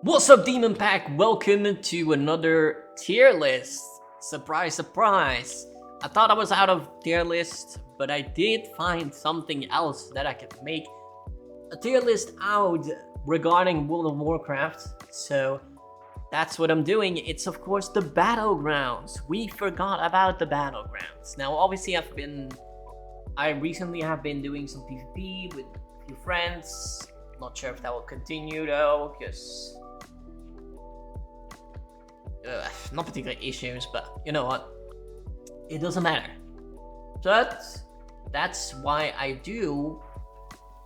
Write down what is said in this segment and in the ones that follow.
What's up, Demon Pack? Welcome to another tier list. Surprise, surprise. I thought I was out of tier list, but I did find something else that I could make a tier list out regarding World of Warcraft. So that's what I'm doing. It's of course the Battlegrounds. We forgot about the Battlegrounds. Now obviously I recently have been doing some PvP with a few friends. Not sure if that will continue though, because not particular issues, but you know what? It doesn't matter. But that's why I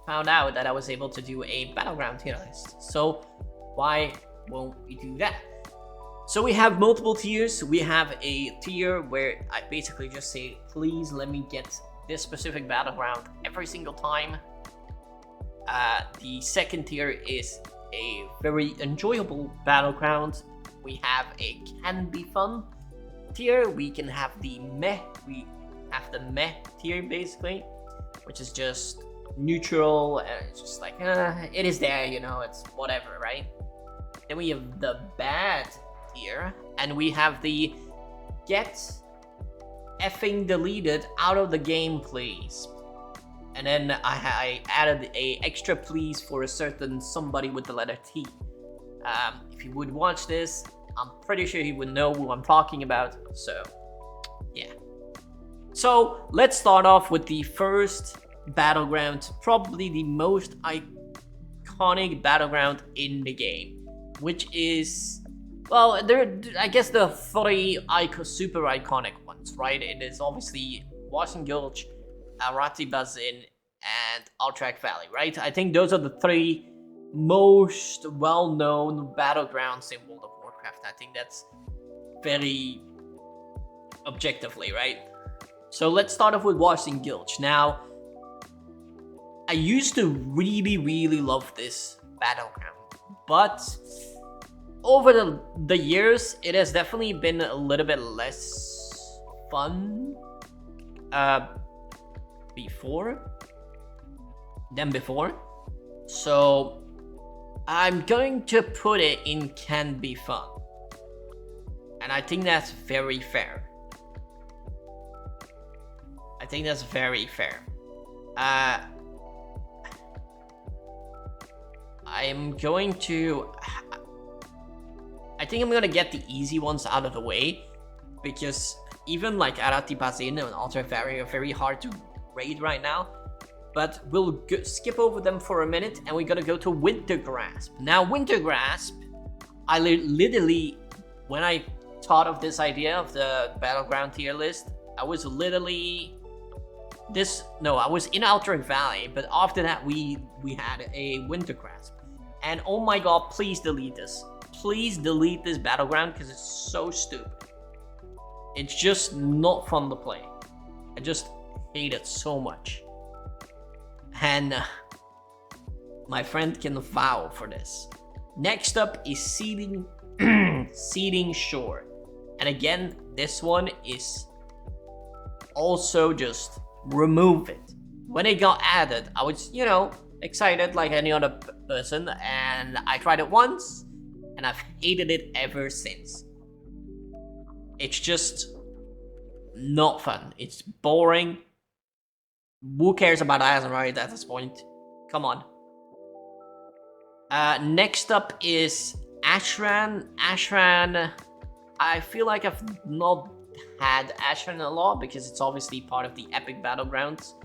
found out that I was able to do a Battleground tier list. So why won't we do that? So we have multiple tiers. We have a tier where I basically just say, please let me get this specific Battleground every single time. The second tier is a very enjoyable Battleground. We have a can be fun tier. We can have the meh. We have the meh tier basically, which is just neutral and it's just like it is there, you know, it's whatever, right? Then we have the bad tier, and we have the get effing deleted out of the game please. And then I added a extra please for a certain somebody with the letter T. If he would watch this, I'm pretty sure he would know who I'm talking about. So, yeah. So, let's start off with the first Battleground, probably the most iconic Battleground in the game, which is, well, I guess the three super iconic ones, right? It is obviously Washington Gulch, Arati Bazin, and Alterac Valley, right? I think those are the three most well-known battlegrounds in World of Warcraft. I think that's very objectively, right? So let's start off with Washington Gulch. Now, I used to really love this battleground, but over the years, it has definitely been a little bit less fun than before. So I'm going to put it in can be fun. And I think that's very fair. I think that's very fair. I'm going to get the easy ones out of the way, because even like Arati Bazin and Alter Valley are very hard to raid right now. But we'll skip over them for a minute, and we're gonna go to Winter Grasp. Now, Winter Grasp, I literally, when I thought of this idea of the Battleground tier list, I was literally I was in Alterac Valley, but after that we had a Winter Grasp. And oh my god, please delete this. Please delete this Battleground, because it's so stupid. It's just not fun to play. I just hate it so much. And my friend can vouch for this. Next up is Seeding Shore. And again, this one is also just remove it. When it got added, I was, excited like any other person, and I tried it once, and I've hated it ever since. It's just not fun. It's boring. Who cares about Azeroth at this point? Come on. Next up is Ashran. Ashran, I feel like I've not had Ashran a lot, because it's obviously part of the epic battlegrounds.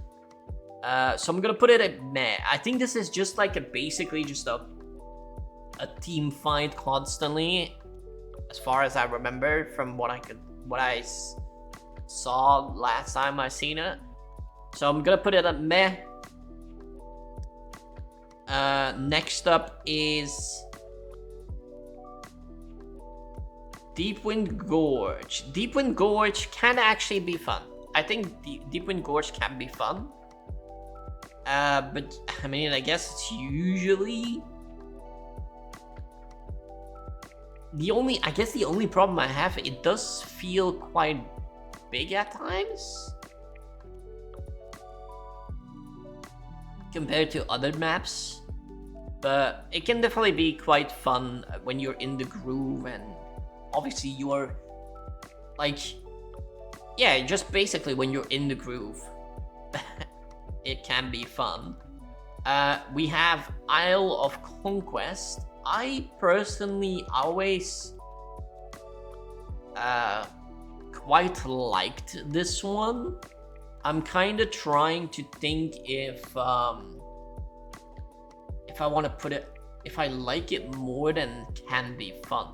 So I'm gonna put it at meh. I think this is just like basically just a team fight constantly, as far as I remember from what I saw last time I seen it. So I'm gonna put it at meh. Next up is Deepwind Gorge. Deepwind Gorge can actually be fun. I think Deepwind Gorge can be fun. But I mean, I guess it's usually the only problem I have, it does feel quite big at times compared to other maps. But it can definitely be quite fun when you're in the groove, and obviously you are like, yeah, just basically when you're in the groove, it can be fun. We have Isle of Conquest. I personally always quite liked this one. I'm kind of trying to think if I want to put it, if I like it more than Can Be Fun.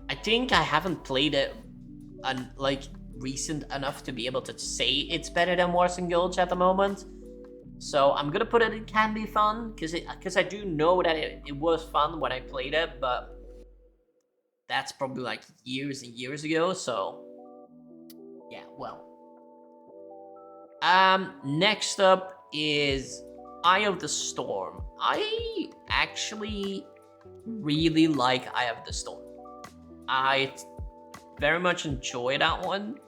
I think I haven't played it like recent enough to be able to say it's better than Wars and Gulch at the moment. So I'm gonna put it in Can Be Fun because I do know that it was fun when I played it, but that's probably like years and years ago. So yeah, well. Next up is Eye of the Storm. I actually really like Eye of the Storm. I very much enjoy that one.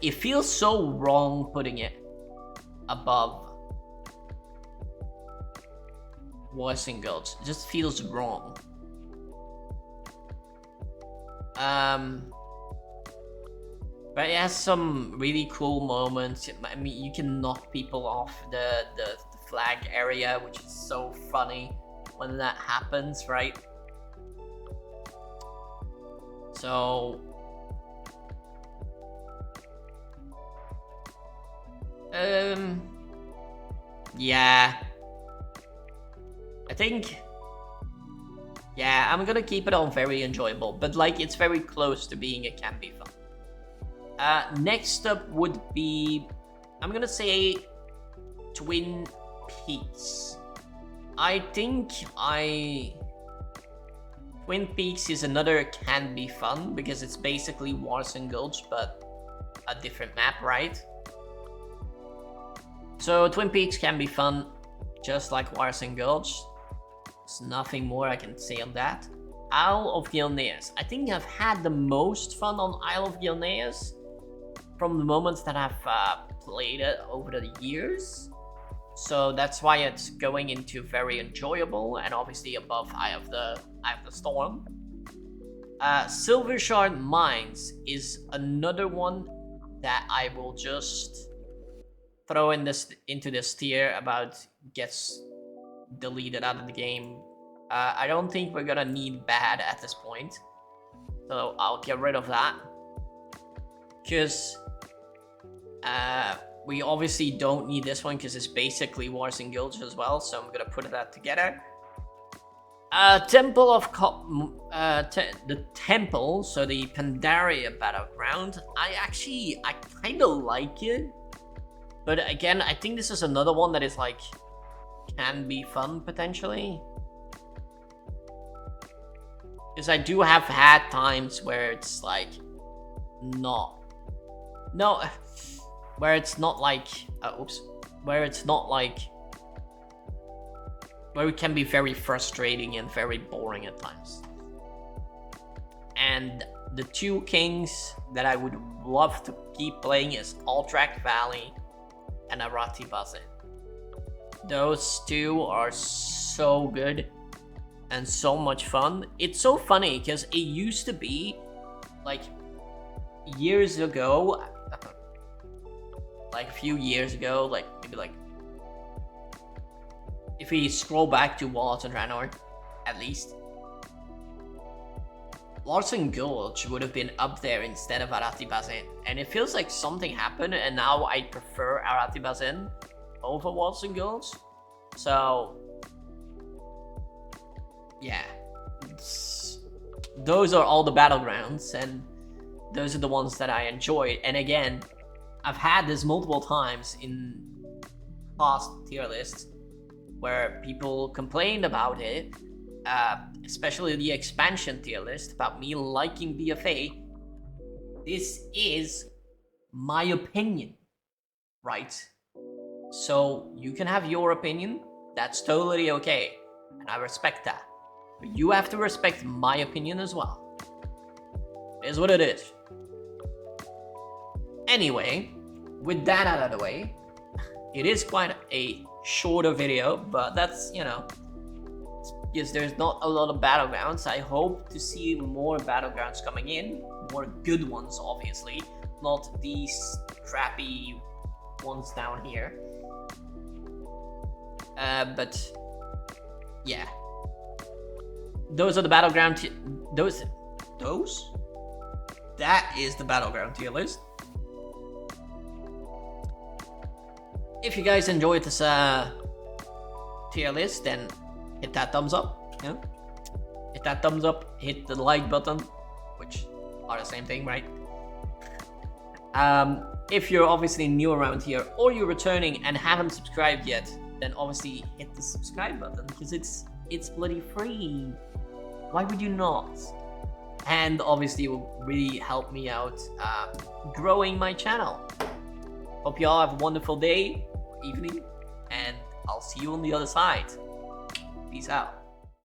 It feels so wrong putting it above Wars and Gulch. It just feels wrong. But it has some really cool moments. I mean, you can knock people off the flag area, which is so funny when that happens, right? So yeah, I think, yeah, I'm gonna keep it on very enjoyable, but like it's very close to being a Can Be Fun. Next up would be, I'm gonna say Twin Peaks. I think Twin Peaks is another Can Be Fun because it's basically Wars and Gulch, but a different map, right? So Twin Peaks can be fun, just like Wars and Gulch. There's nothing more I can say on that. Isle of Gilneas. I think I've had the most fun on Isle of Gilneas from the moments that I've played it over the years. So that's why it's going into very enjoyable and obviously above Eye of the Storm. Silver Shard Mines is another one that I will just throw into this tier about gets deleted out of the game. I don't think we're gonna need bad at this point, so I'll get rid of that. Because we obviously don't need this one because it's basically Wars and Gulch as well, so I'm gonna put that together. Temple of the Temple, so the Pandaria Battleground. I kind of like it, but again, I think this is another one that is like can be fun potentially. Because I do have had times where it's like where it's not like where it can be very frustrating and very boring at times. And the two kings that I would love to keep playing is Altrak Valley and Arati Basin. Those two are so good and so much fun. It's so funny because it used to be like years ago, like a few years ago, like maybe like if we scroll back to Walls and Ranor, at least, Wars and Gulch would have been up there instead of Arati Basin. And it feels like something happened and now I prefer Arati Basin over Wars and Gulch. So yeah, those are all the battlegrounds and those are the ones that I enjoyed. And again, I've had this multiple times in past tier lists where people complained about it, especially the expansion tier list, about me liking BFA. This is my opinion, right? So you can have your opinion, that's totally okay, and I respect that. But you have to respect my opinion as well. It is what it is. Anyway, with that out of the way, it is quite a shorter video, but that's, you know, yes, there's not a lot of Battlegrounds. I hope to see more Battlegrounds coming in, more good ones, obviously, not these crappy ones down here. But yeah, those are the Battleground. Those? That is the Battleground tier list. If you guys enjoyed this tier list, then hit that thumbs up. You know? Hit that thumbs up. Hit the like button, which are the same thing, right? If you're obviously new around here, or you're returning and haven't subscribed yet, then obviously hit the subscribe button, because it's bloody free. Why would you not? And obviously it will really help me out growing my channel. Hope you all have a wonderful day, evening, and I'll see you on the other side. Peace out.